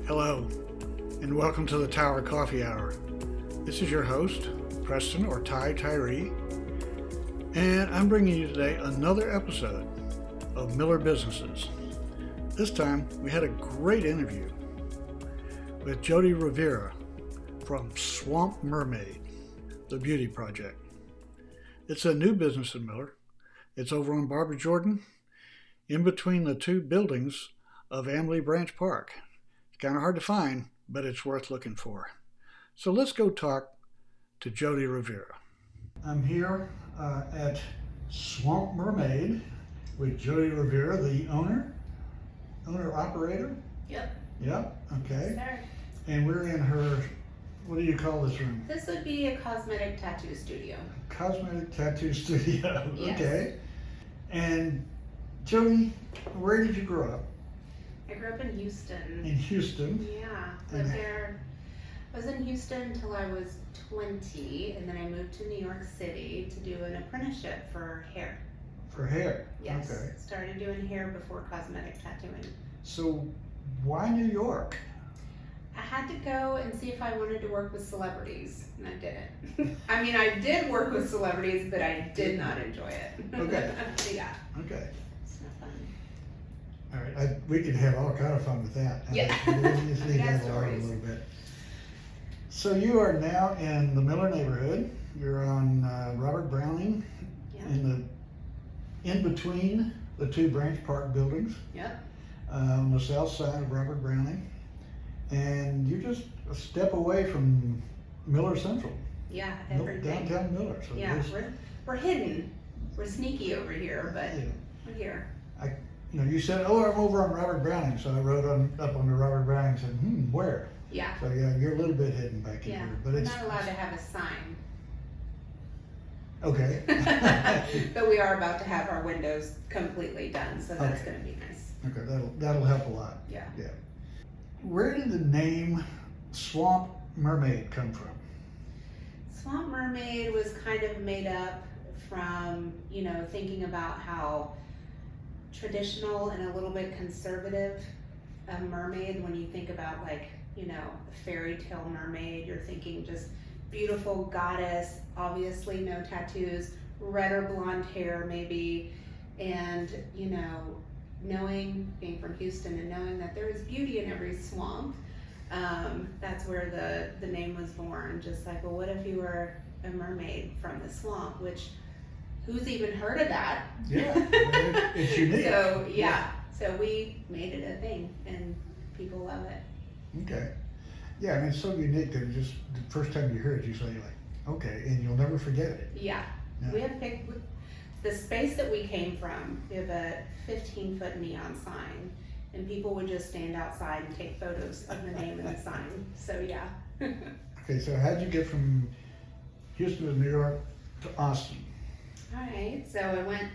Hello, and welcome to the Tower Coffee Hour. This is your host, Preston or Tyree, and I'm bringing you today another episode of Mueller Businesses. This time, we had a great interview with Jody Rivera from Swamp Mermaid, the beauty project. It's a new business in Mueller. It's over on Barbara Jordan, in between the two buildings of Emily Branch Park. It's kind of hard to find, but it's worth looking for. So let's go talk to Jody Rivera. I'm here at Swamp Mermaid with Jody Rivera, the owner-operator? Yep. Yep, okay. Yes, sir. And we're in her, what do you call this room? This would be a cosmetic tattoo studio. Cosmetic tattoo studio, Yes. Okay. And Jody, where did you grow up? I grew up in Houston. In Houston. Yeah, lived there. I was in Houston until I was 20, and then I moved to New York City to do an apprenticeship for hair. For hair? Yes. Okay. Started doing hair before cosmetic tattooing. So why New York? I had to go and see if I wanted to work with celebrities, and I didn't. I mean, I did work with celebrities, but I did not enjoy it. Okay. Yeah. Okay. It's not fun. All right. We could have all kind of fun with that. Yeah. We just need to I got have a stories. little bit. So you are now in the Mueller neighborhood. You're on Robert Browning, Yeah. in between the two Branch Park buildings, Yep. on the south side of Robert Browning. And you're just a step away from Mueller Central. Yeah, everything. Downtown Mueller. So Yeah, there's- we're hidden. We're sneaky over here, but yeah. we're here. You said, oh, I'm over on Robert Browning. So I wrote up on the Robert Browning and said, where? Yeah. So yeah, you're a little bit hidden back in Yeah. here. But We're it's not allowed to have a sign. okay. But we are about to have our windows completely done, so that's Okay. gonna be nice. Okay, that'll help a lot. Yeah. Yeah. Where did the name Swamp Mermaid come from? Swamp Mermaid was kind of made up from, thinking about how traditional and a little bit conservative a mermaid, when you think about a fairy tale mermaid, you're thinking just beautiful goddess, obviously no tattoos, red or blonde hair maybe, and being from Houston and knowing that there is beauty in every swamp, that's where the name was born. Just like, well, what if you were a mermaid from the swamp, which who's even heard of that? Yeah, it's unique. So we made it a thing and people love it. Okay. Yeah, I mean, it's so unique that just the first time you hear it, you say okay, and you'll never forget it. Yeah. Yeah. We have picked the space that we came from. We have a 15-foot neon sign, and people would just stand outside and take photos of the name and the sign. So yeah. Okay, so how'd you get from Houston to New York to Austin? All right. So I went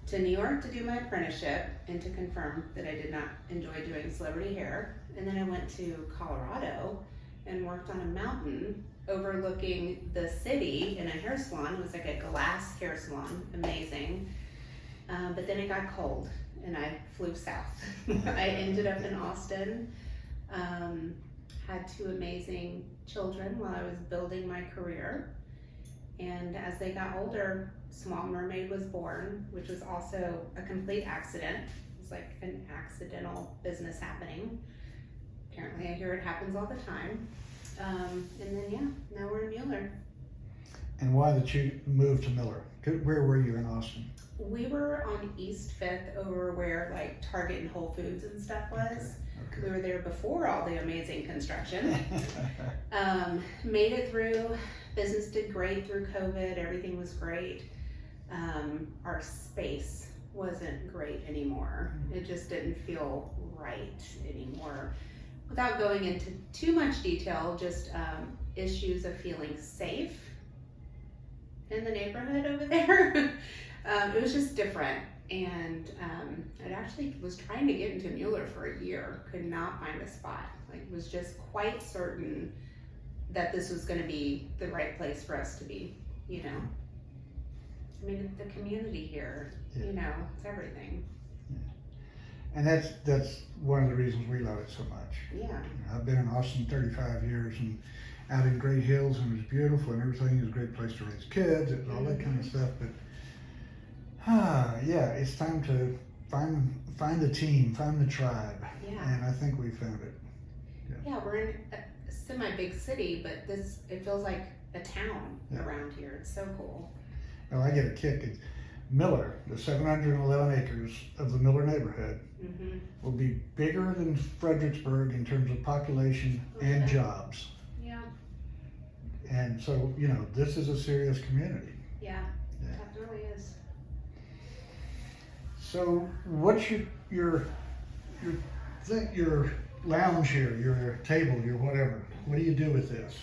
to New York to do my apprenticeship and to confirm that I did not enjoy doing celebrity hair. And then I went to Colorado and worked on a mountain overlooking the city in a hair salon. It was like a glass hair salon, amazing. But then it got cold and I flew south. I ended up in Austin, had two amazing children while I was building my career. And as they got older, Swamp Mermaid was born, which was also a complete accident. It was like an accidental business happening. Apparently I hear it happens all the time. And then now we're in Mueller. And why did you move to Mueller? Where were you in Austin? We were on East 5th over where Target and Whole Foods and stuff was. Okay. We were there before all the amazing construction. Made it through. Business did great through COVID. Everything was great. Our space wasn't great anymore. It just didn't feel right anymore. Without going into too much detail, just issues of feeling safe in the neighborhood over there. It was just different. And I actually was trying to get into Mueller for a year, could not find a spot. Was just quite certain that this was going to be the right place for us to be, I mean, the community here, Yeah. it's everything. And that's one of the reasons we love it so much. Yeah. You know, I've been in Austin 35 years and out in Great Hills, and it was beautiful and everything. It was a great place to raise kids and all that kind of stuff. But yeah, it's time to find the team, find the tribe. Yeah. And I think we found it. Yeah, we're in a semi-big city, but it feels like a town around here. It's so cool. Well, I get a kick. Mueller, the 711 acres of the Mueller neighborhood, will be bigger than Fredericksburg in terms of population and jobs. Yeah. And so, you know, this is a serious community. Yeah, definitely is. So what's your lounge here, your table, your whatever? What do you do with this?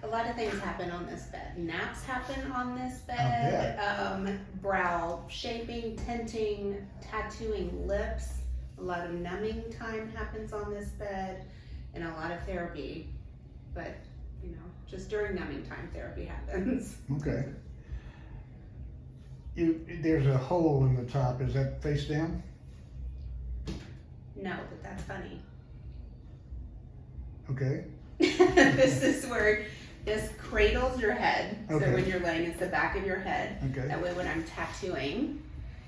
A lot of things happen on this bed. Naps happen on this bed. Brow shaping, tinting, tattooing lips. A lot of numbing time happens on this bed, and a lot of therapy. But, you know, just during numbing time, therapy happens. Okay. There's a hole in the top. Is that face down? No, but that's funny. Okay. This is where this cradles your head. Okay. So when you're laying, it's the back of your head. Okay. That way when I'm tattooing,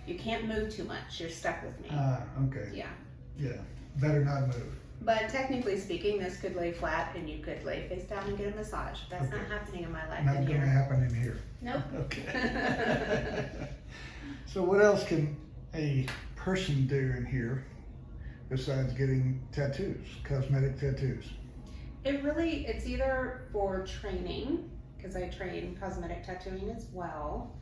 you can't move too much. You're stuck with me. Okay. Yeah. Yeah. Better not move. But technically speaking, this could lay flat and you could lay face down and get a massage. That's not happening in my life Not in going to here. happen in here. Nope. Okay. So what else can a person do in here besides getting tattoos, cosmetic tattoos? It's either for training, because I train cosmetic tattooing as well.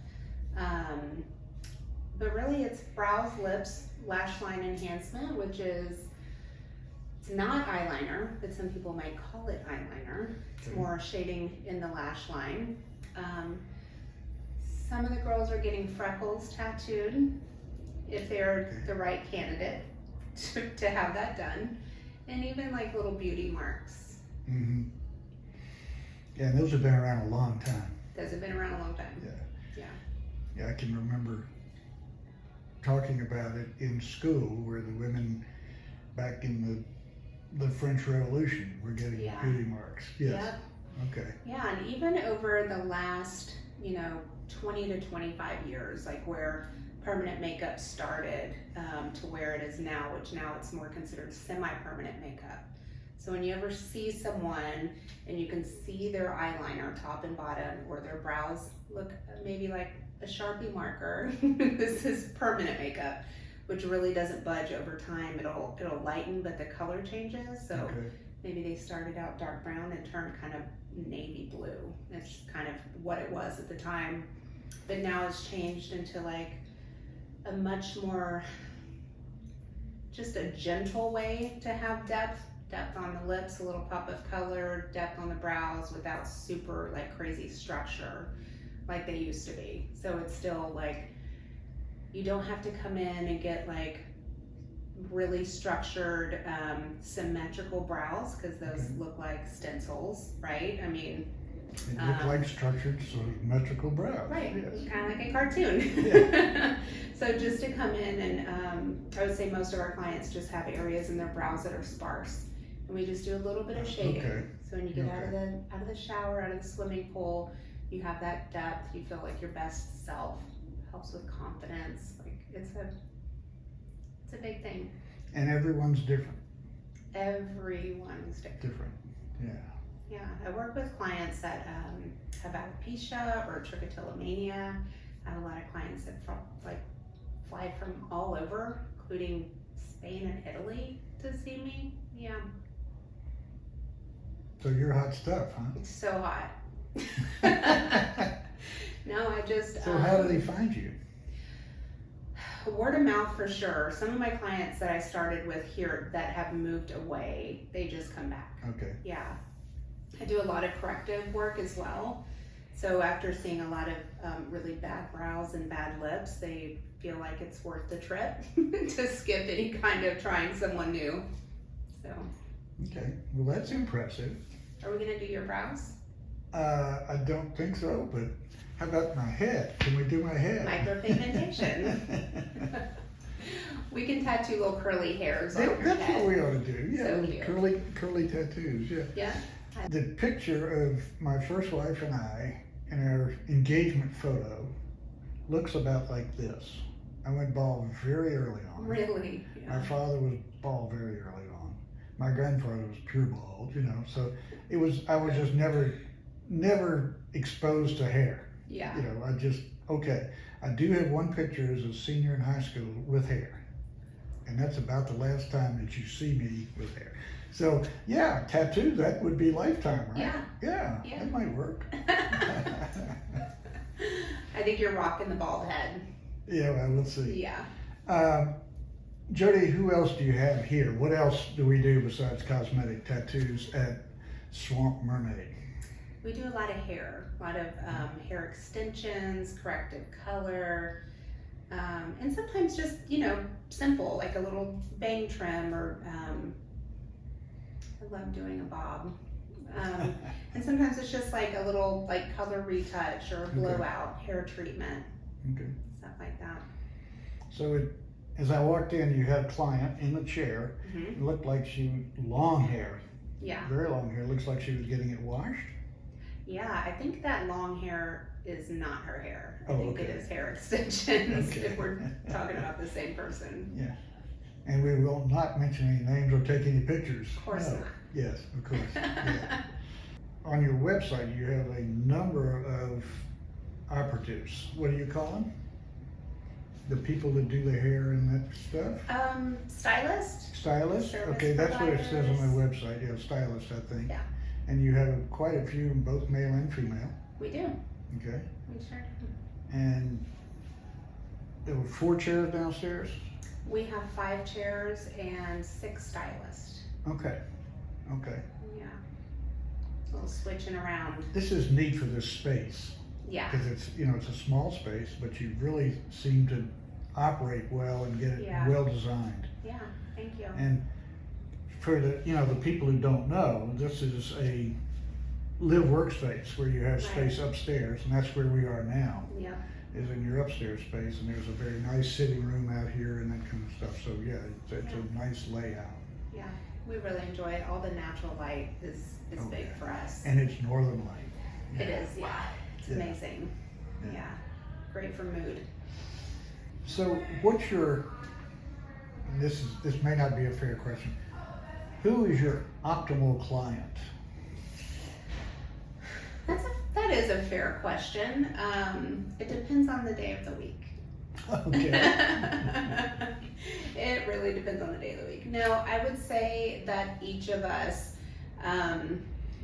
But really it's brows, lips, lash line enhancement, which is, it's not eyeliner, but some people might call it eyeliner. It's more shading in the lash line. Some of the girls are getting freckles tattooed if they're the right candidate to have that done. And even like little beauty marks. Mm-hmm. Yeah, and those have been around a long time. Those have been around a long time. Yeah, I can remember talking about it in school where the women back in the French Revolution were getting beauty marks. Yes. Yep. Okay. Yeah, and even over the last, 20 to 25 years, like where permanent makeup started to where it is now, which now it's more considered semi-permanent makeup. So when you ever see someone and you can see their eyeliner top and bottom, or their brows look maybe like a Sharpie marker, this is permanent makeup, which really doesn't budge over time. It'll lighten, but the color changes. So maybe they started out dark brown and turned kind of navy blue. That's kind of what it was at the time. But now it's changed into like a much more, just a gentle way to have depth on the lips, a little pop of color, depth on the brows without super like crazy structure like they used to be. So it's still like, you don't have to come in and get like really structured symmetrical brows, because those look like stencils, right? I mean, they look like structured symmetrical brows. Right, yes. Kind of like a cartoon. Yeah. So just to come in and I would say most of our clients just have areas in their brows that are sparse, and we just do a little bit of shading. So when you get out of the shower, out of the swimming pool, you have that depth. You feel like your best self. Helps with confidence. Like it's a big thing. And everyone's different. Everyone's different. Yeah. Yeah, I work with clients that have alopecia or trichotillomania. I have a lot of clients that fly from all over, including Spain and Italy, to see me. Yeah. So you're hot stuff, huh? It's so hot. No, I just. So how do they find you? Word of mouth for sure. Some of my clients that I started with here that have moved away, they just come back. Okay. Yeah. I do a lot of corrective work as well. So after seeing a lot of really bad brows and bad lips, they feel like it's worth the trip to skip any kind of trying someone new. So. Okay. Well, that's impressive. Are we gonna do your brows? I don't think so, but how about my head? Can we do my head? Micropigmentation. We can tattoo little curly hairs on your That's head. what we ought to do. Yeah, So little cute. curly tattoos. Yeah. Yeah. The picture of my first wife and I in our engagement photo looks about like this. I went bald very early on. Really? My Yeah. father was bald very early on. My grandfather was pure bald, so I was just never exposed to hair. Yeah. I do have one picture as a senior in high school with hair. And that's about the last time that you see me with hair. So yeah, tattoo, that would be lifetime, right? Yeah. Yeah, that might work. I think you're rocking the bald head. Yeah, well, we'll see. Yeah. Jody, who else do you have here? What else do we do besides cosmetic tattoos at Swamp Mermaid? We do a lot of hair, hair extensions, corrective color, and sometimes just, simple, like a little bang trim, or I love doing a bob. And sometimes it's just like a little color retouch or a blowout hair treatment, stuff like that. So as I walked in, you had a client in the chair. Mm-hmm. It looked like long hair. Yeah. Very long hair. Looks like she was getting it washed. Yeah, I think that long hair is not her hair. I Oh, think okay. it is hair extensions, Okay. if we're talking about the same person. Yeah. And we will not mention any names or take any pictures. Of course not. Yes, of course. Yeah. On your website, you have a number of operatives. What do you call them? The people that do the hair and that stuff? Stylist? Stylist? Service Okay, that's what it says on providers. my website. Yeah, stylist, I think. Yeah. And you have quite a few, both male and female. We do. Okay. We sure do. And there were 4 chairs downstairs? We have 5 chairs and 6 stylists. Okay. Yeah. A little switching around. This is neat for this space. Yeah. Because it's a small space, but you really seem to operate well and get it well designed. Yeah, thank you. And for the people who don't know, this is a live workspace where you have space upstairs, and that's where we are now. Yeah. Is in your upstairs space, and there's a very nice sitting room out here and that kind of stuff. So yeah, it's a nice layout. Yeah, we really enjoy it. All the natural light is big for us. And it's northern light. It is, yeah. It's Yeah. amazing. Yeah. Great for mood. So what's your, and this may not be a fair question, who is your optimal client? That is a fair question. It depends on the day of the week. Okay. It really depends on the day of the week. No, I would say that each of us,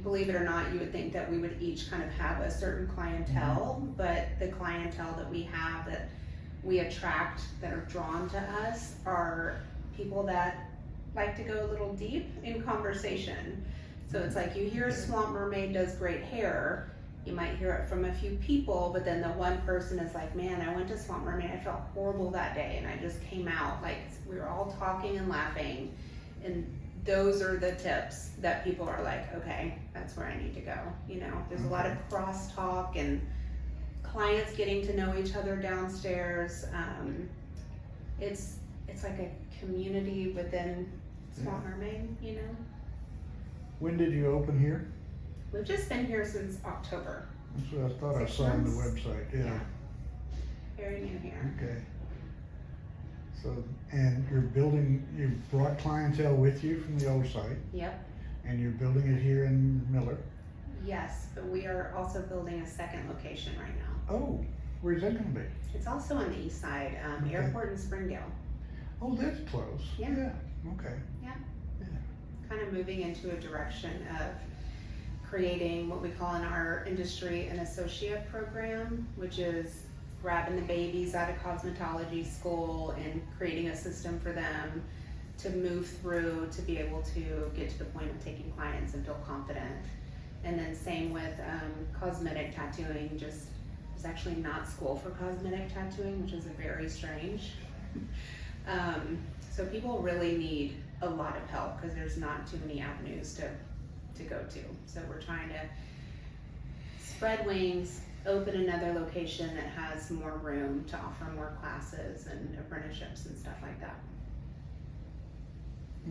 believe it or not, you would think that we would each kind of have a certain clientele, but the clientele that we have, that we attract, that are drawn to us, are people that like to go a little deep in conversation. So it's like, you hear Swamp Mermaid does great hair, you might hear it from a few people, but then the one person is like, man, I went to Swamp Mermaid, I felt horrible that day, and I just came out, like, we were all talking and laughing, and those are the tips that people are like, okay, that's where I need to go. There's a lot of crosstalk and clients getting to know each other downstairs. It's like a community within Swamp Mermaid, When did you open here? We've just been here since October. That's what I thought 6 I saw on the months. website. Yeah. Very new here. Okay. So, and you brought clientele with you from the old site, Yep. and you're building it here in Mueller. Yes, but we are also building a second location right now. Oh, where's that gonna be? It's also on the east side, Okay. Airport in Springdale. Oh, that's close. Yeah. Okay. Kind of moving into a direction of creating what we call in our industry an associate program, which is grabbing the babies out of cosmetology school and creating a system for them to move through to be able to get to the point of taking clients and feel confident. And then same with cosmetic tattooing. It's actually not school for cosmetic tattooing, which is very strange. So people really need a lot of help because there's not too many avenues to go to. So we're trying to spread wings, open another location that has more room to offer more classes and apprenticeships and stuff like that.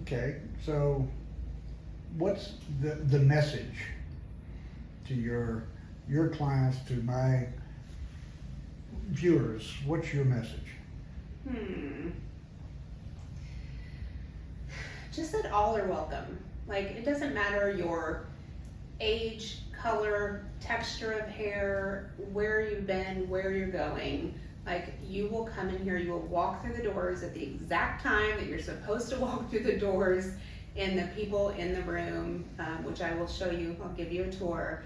Okay, so what's the message to your clients, to my viewers? What's your message? Just that all are welcome. Like, it doesn't matter your age, color, texture of hair, where you've been, where you're going. Like, you will come in here, you will walk through the doors at the exact time that you're supposed to walk through the doors, and the people in the room, which I will show you, I'll give you a tour.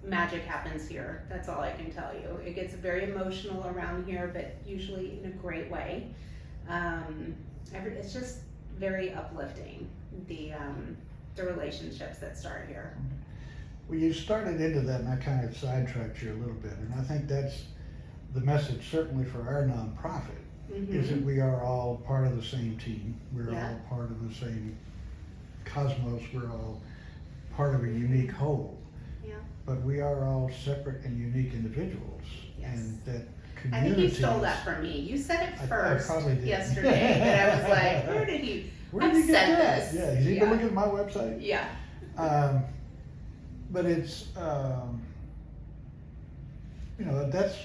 Magic happens here. That's all I can tell you. It gets very emotional around here, but usually in a great way. It's just very uplifting, the relationships that start here. Well, you started into that, and I kind of sidetracked you a little bit, and I think that's the message certainly for our nonprofit, is that we are all part of the same team. We're all part of the same cosmos. We're all part of a unique whole. Yeah. But we are all separate and unique individuals. Yes. And that I think you stole that from me. You said it first yesterday, and I was like, where did you get that? Yeah, you can look at my website. Yeah. But it's, that's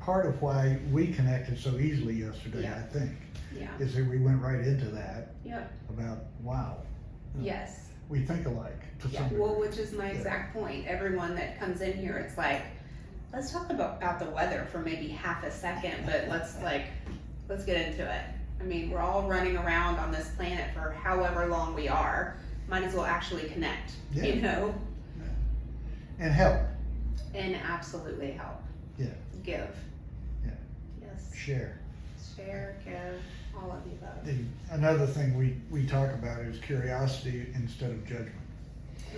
part of why we connected so easily yesterday, I think. Yeah. Is that we went right into that. Yep. About, wow. Yes. We think alike to some degree. Well, which is my exact point. Everyone that comes in here, it's like, let's talk about the weather for maybe half a second, but let's get into it. I mean, we're all running around on this planet for however long we are. Might as well actually connect, you know? Yeah. And help. And absolutely help. Yeah. Give. Yeah. Yes. Share, give, all of the above. Another thing we talk about is curiosity instead of judgment.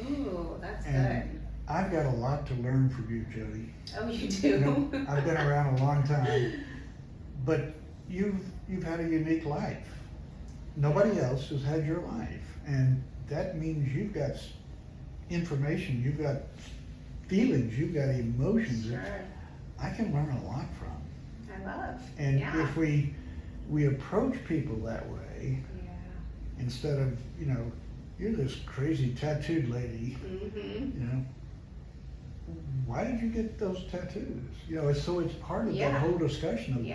Ooh, that's good. I've got a lot to learn from you, Jody. Oh, you do? I've been around a long time, but you've had a unique life. Nobody else has had your life, and that means you've got information, you've got feelings, you've got emotions. Sure. I can learn a lot from. I love. And if we approach people that way, instead of, you're this crazy tattooed lady, why did you get those tattoos? So it's part of the whole discussion of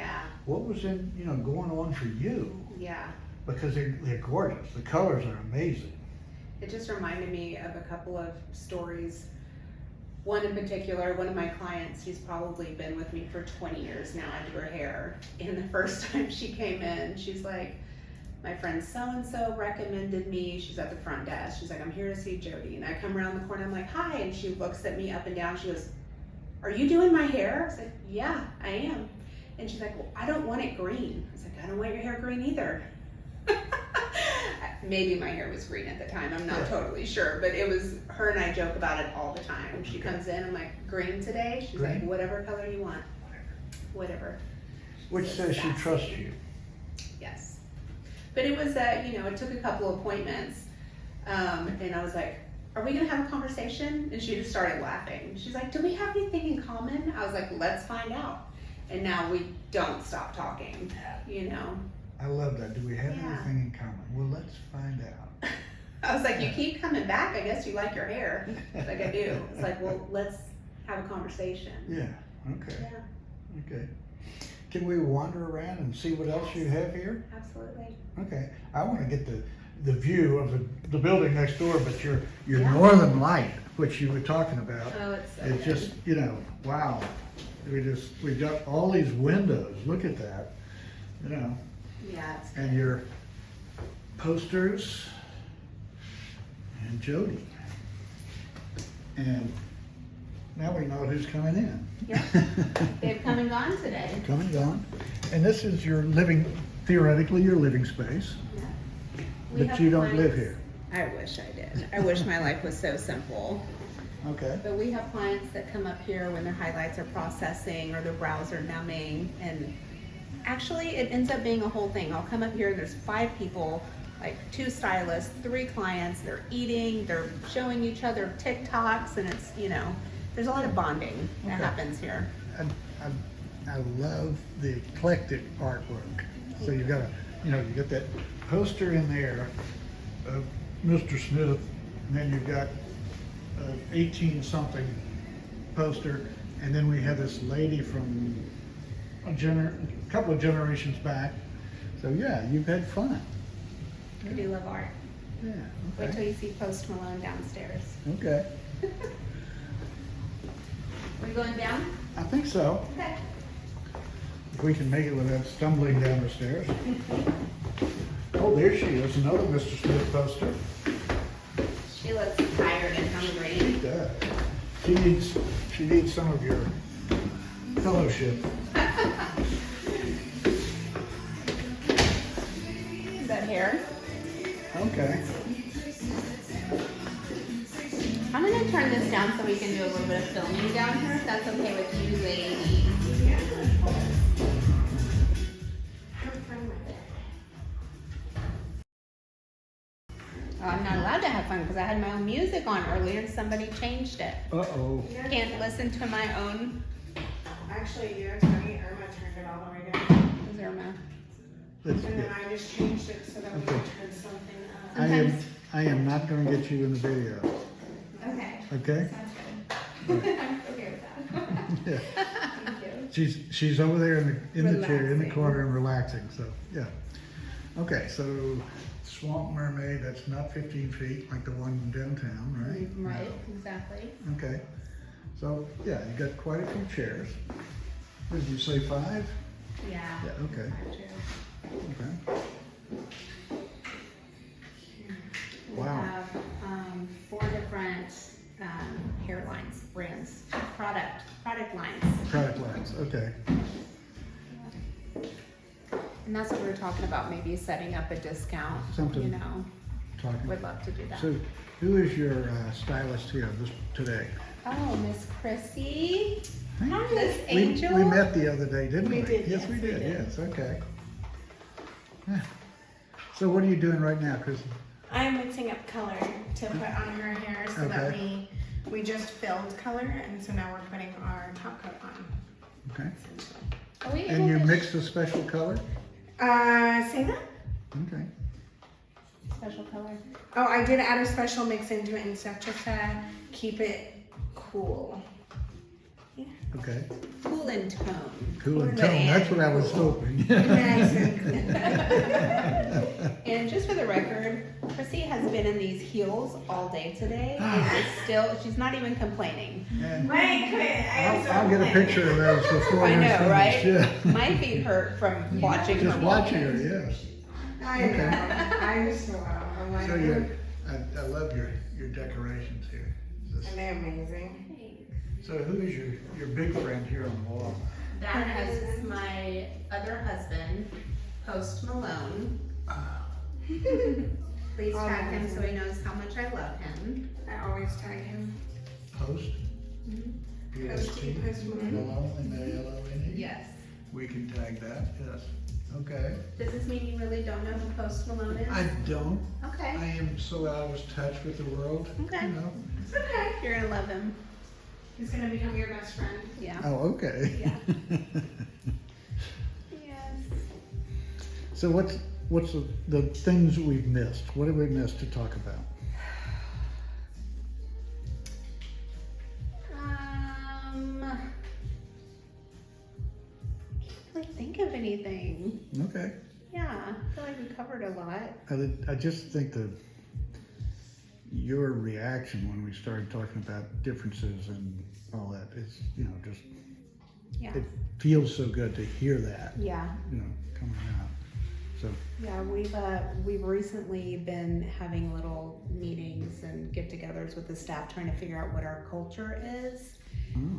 what was going on for you. Yeah. Because they're gorgeous. The colors are amazing. It just reminded me of a couple of stories. One in particular, one of my clients, she's probably been with me for 20 years now. I do her hair. And the first time she came in, she's like, my friend so-and-so recommended me. She's at the front desk. She's like, I'm here to see Jody. And I come around the corner, I'm like, hi. And she looks at me up and down. She goes, are you doing my hair? I was like, yeah, I am. And she's like, well, I don't want it green. I was like, I don't want your hair green either. Maybe my hair was green at the time. I'm not totally sure. But it was, her and I joke about it all the time. She comes in, I'm like, green today? She's like, whatever color you want. Whatever. Which says she trusts you. Yes. But it was, it took a couple appointments, and I was like, are we gonna have a conversation? And she just started laughing. She's like, do we have anything in common? I was like, let's find out. And now we don't stop talking, I love that. Do we have anything in common? Well, let's find out. I was like, you keep coming back. I guess you like your hair. Like, I do. It's like, well, let's have a conversation. Yeah, okay. Yeah. Okay. Can we wander around and see what else you have here? Absolutely. Okay. I want to get the view of the building next door, but your northern light, which you were talking about. Oh, it's so it's good. just, wow. We've got all these windows. Look at that. Yeah. And your posters and Jody. And now we know who's coming in. Yeah. They've come and gone today. Come and gone. And this is theoretically your living space. Yeah. But you don't live here. I wish I did. I wish my life was so simple. Okay. But we have clients that come up here when their highlights are processing or their brows are numbing, and actually it ends up being a whole thing. I'll come up here, there's 5 people, like 2 stylists, 3 clients, they're eating, they're showing each other TikToks, and it's, there's a lot of bonding that Okay. happens here. I love the eclectic artwork. So you've got you got that poster in there of Mr. Smith, and then you've got 18-something poster, and then we have this lady from a couple of generations back. So yeah, you've had fun. I do love art. Yeah. Wait till Okay. you see Post Malone downstairs. Okay. We're going down? I think so. Okay. If we can make it without stumbling down the stairs. Oh, there she is, another Mr. Smith poster. She looks tired and hungry. Yeah. She needs some of your fellowship. Is that hair? Okay. I'm gonna turn this down so we can do a little bit of filming down here, if that's okay with you ladies. Oh, I'm not allowed to have fun because I had my own music on earlier and somebody changed it. Uh-oh. Can't listen to my own. Actually, you're funny. Irma turned it all the way down. Is there a Let's And then get- I just changed it so that we Okay. could turn something up. Sometimes- I am not going to get you in the video. Okay. Okay? Sounds good. I'm okay with that. Yeah. Thank you. She's over there in the chair in the Relaxing. corner and relaxing. So yeah. Okay, so Swamp Mermaid. That's not 15 feet like the one downtown, right? Right, exactly. Okay. So yeah, you got quite a few chairs. Did you say 5? Yeah. Yeah. Okay. 5 chairs. Okay. We Wow. have 4 different hairlines, brands, product lines. Product lines. Okay. And that's what we were talking about, maybe setting up a discount, Something. you know. Talking. Would love to do that. So, who is your stylist here today? Oh, Miss Chrissy. Hi. Miss We Angel. met the other day, didn't we? We did, Yes, yes, we we did. did. Yes. Okay. Yeah. So, what are you doing right now, Chris? I'm mixing up color to put on her hair so that Okay. we just filled color, and so now we're putting our top coat on. Okay. Essentially. Are we And able you to mixed a special color? Say that? Okay. special color? Oh, I did add a special mix into it and stuff just to keep it cool. Okay. Cool in tone. Cool and But tone. That's and what I was cool. hoping. Nice and cool. And just for the record, Chrissy has been in these heels all day today and is still, she's not even complaining. And Wait, quit. I'll get a picture of those before I we're know, finished. right? Yeah. My feet hurt from watching her. Just watching her, yes. I Okay. know. I'm so I'm like, So I love your decorations here. This- and they're amazing. So who is your big friend here on the wall? That is my other husband, Post Malone. Please tag him so he knows how much I love him. I always tag him. Post? Posty, Post Malone. Malone, M-A-L-O-N-E? Yes. We can tag that, yes. Okay. Does this mean you really don't know who Post Malone is? I don't. Okay. I am so out of touch with the world. Okay. You know? It's okay. You're gonna love him. He's gonna become your best friend. Yeah. Oh, okay. Yeah. Yes. So what's the things we've missed? What have we missed to talk about? Can't really think of anything. Okay. Yeah, I feel like we covered a lot. I just think that your reaction when we started talking about differences and all that is, just, Yeah. it feels so good to hear that, Yeah. coming out. So, Yeah, we've recently been having little meetings and get-togethers with the staff trying to figure out what our culture is,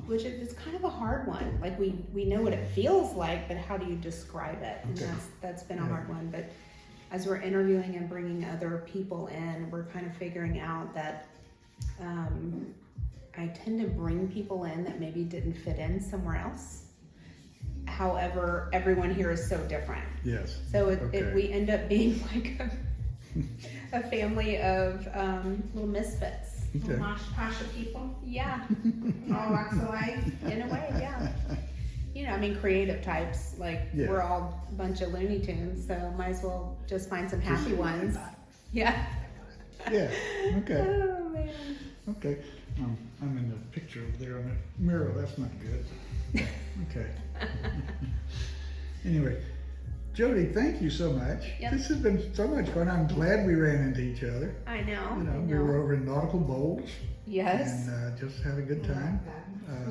which is kind of a hard one. Like we know what it feels like, but how do you describe it? And Okay. that's been a Yeah. hard one. But as we're interviewing and bringing other people in, we're kind of figuring out that I tend to bring people in that maybe didn't fit in somewhere else. However, everyone here is so different. yes. So Okay. we end up being like a family of little misfits. Okay. Pasha people, Yeah, all walks of life. in a way, yeah. You know, I mean, creative types, like, Yeah. we're all a bunch of Looney Tunes, so might as well just find some happy ones. Yeah. Yeah, okay. Oh, man. Okay. I'm in the picture over there on the mirror. That's not good. Okay. Anyway, Jody, thank you so much. Yep. This has been so much fun. I'm glad we ran into each other. I know. You know, I we know. were over in Nautical Bowls Yes. and just had a good time.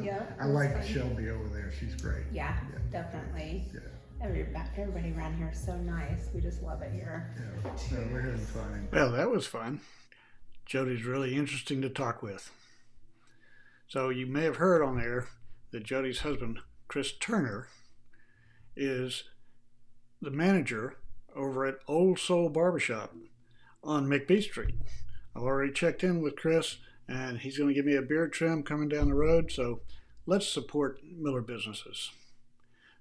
Yeah, I it was like fun. Shelby over there. She's great. Yeah, definitely. Yeah. Everybody around here is so nice. We just love it here. Yeah, no, we're having fun. Well, that was fun. Jody's really interesting to talk with. So you may have heard on there that Jody's husband, Chris Turner, is the manager over at Old Soul Barbershop on McBee Street. I've already checked in with Chris, and he's going to give me a beard trim coming down the road, so let's support Miller businesses.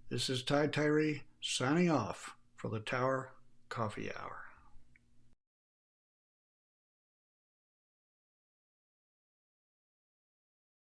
This is Tyree signing off for the Tower Coffee Hour.